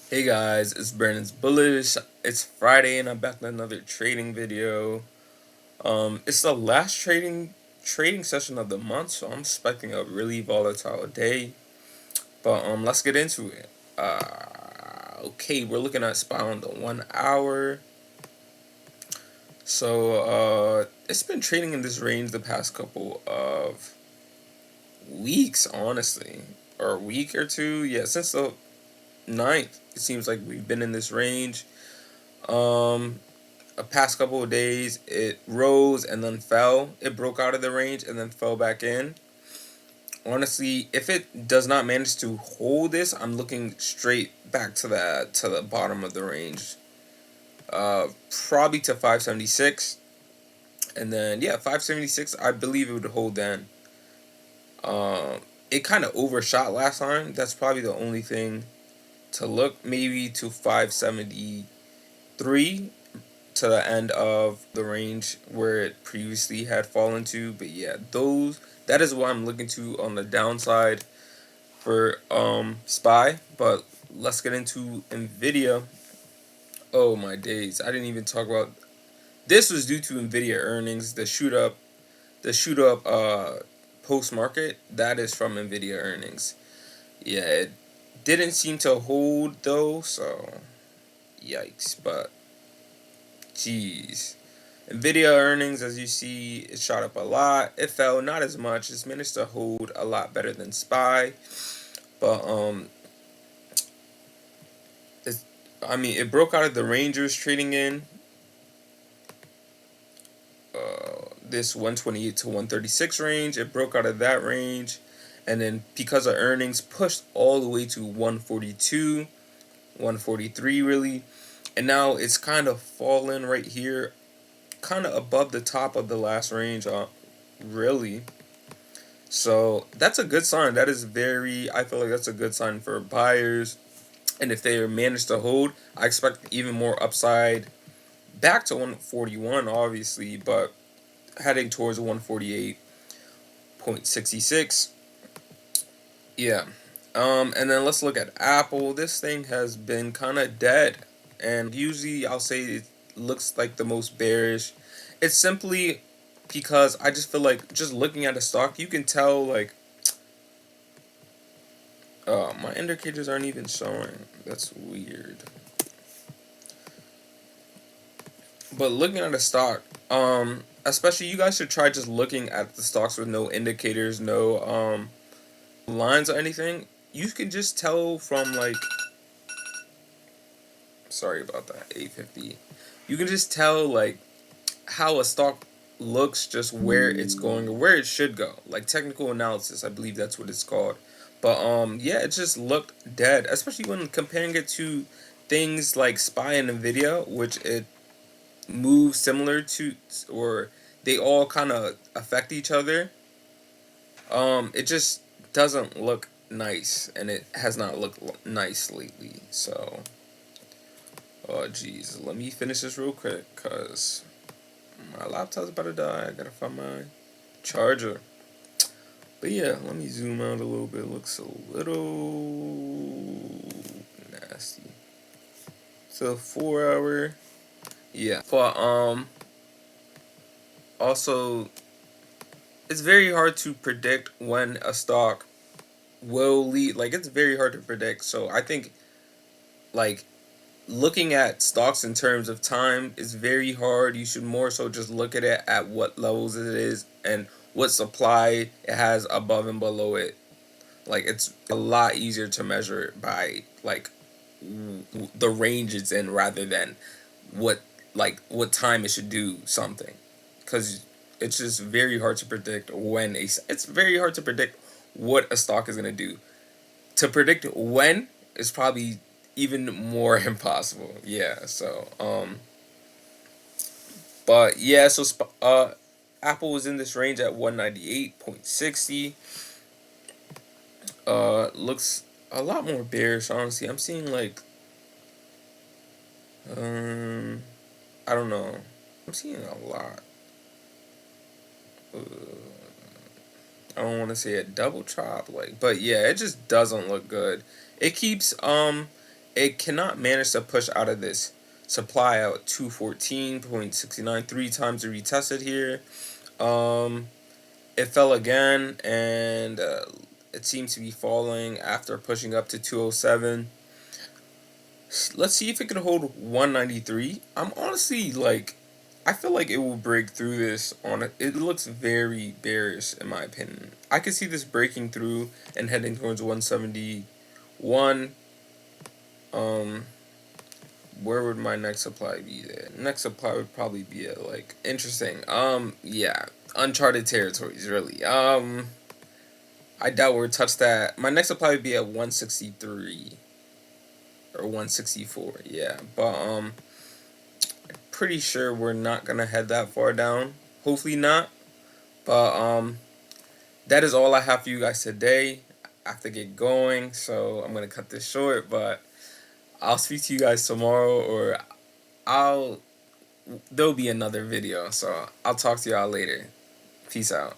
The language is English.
Hey guys, it's Brandon's Bullish. It's Friday and I'm back with another trading video. It's the last trading session of the month, so I'm expecting a really volatile day. But let's get into it. Okay, we're looking at SPY on the 1 hour. So it's been trading in this range the past couple of weeks, honestly, or a week or two. Yeah, since the 9th, it seems like we've been in this range. Um, a past couple of days, it rose and then fell. It broke out of the range and then fell back in. Honestly, if it does not manage to hold this, I'm looking straight back to the bottom of the range. Probably to 576, and then yeah, 576. I believe it would hold then. It kind of overshot last time. That's probably the only thing to look. Maybe to 573 to the end of the range where it previously had fallen to. But yeah, that is what I'm looking to on the downside for SPY. But let's get into NVIDIA. Oh my days. I didn't even talk about this. Was due to NVIDIA earnings, the shoot up post market. That is from NVIDIA earnings. Yeah, it didn't seem to hold though, so yikes. But jeez. Nvidia earnings, as you see, it shot up a lot. It fell not as much. It's managed to hold a lot better than SPY, but it's, it broke out of the Rangers trading in this 128 to 136 range. It broke out of that range, and then because of earnings, pushed all the way to 142, 143 really, and now it's kind of fallen right here, kind of above the top of the last range, really. So that's a good sign. I feel like that's a good sign for buyers. And if they manage to hold, I expect even more upside back to 141, obviously, but heading towards 148.66. Yeah. And then let's look at Apple. This thing has been kind of dead. And usually I'll say it looks like the most bearish. It's simply because I just feel like just looking at the stock, you can tell like my indicators aren't even showing. That's weird. But looking at the stock, especially you guys should try just looking at the stocks with no indicators, no lines or anything. You can just tell from like, sorry about that, 850. You can just tell like how a stock looks, just where it's going or where it should go. Like technical analysis, I believe that's what it's called. But yeah, it just looked dead, especially when comparing it to things like SPY and NVIDIA, which it moves similar to, or they all kind of affect each other. It just doesn't look nice, and it has not looked nice lately. So, oh geez, let me finish this real quick, cause my laptop's about to die. I gotta find my charger. But yeah, let me zoom out a little bit. It looks a little nasty. So 4 hour, yeah. But also it's very hard to predict when a stock will lead. Like it's very hard to predict. So I think like looking at stocks in terms of time is very hard. You should more so just look at it at what levels it is and what supply it has above and below it. Like it's a lot easier to measure by like the range it's in rather than what what time it should do something, because it's just very hard to predict it's very hard to predict what a stock is going to do. To predict when is probably even more impossible. Yeah, so but yeah, so Apple was in this range at 198.60. Looks a lot more bearish, honestly. I'm seeing like um I don't know. I'm seeing a lot. I don't want to say a double chop, like, but yeah, it just doesn't look good. It keeps it cannot manage to push out of this supply out 214.69 3 times to retest it here. It fell again, and it seems to be falling after pushing up to 207. Let's see if it can hold 193. I'm honestly like, I feel like it will break through this on it. It looks very bearish in my opinion. I could see this breaking through and heading towards 171. Um, where would my next supply be there? Next supply would probably be at like interesting. Yeah, uncharted territories really. I doubt we'll touch that. My next supply would be at 163 or 164. Yeah, but pretty sure we're not gonna head that far down. Hopefully not. But that is all I have for you guys today. I have to get going, so I'm gonna cut this short. But I'll speak to you guys tomorrow, or I'll there'll be another video. So I'll talk to y'all later. Peace out.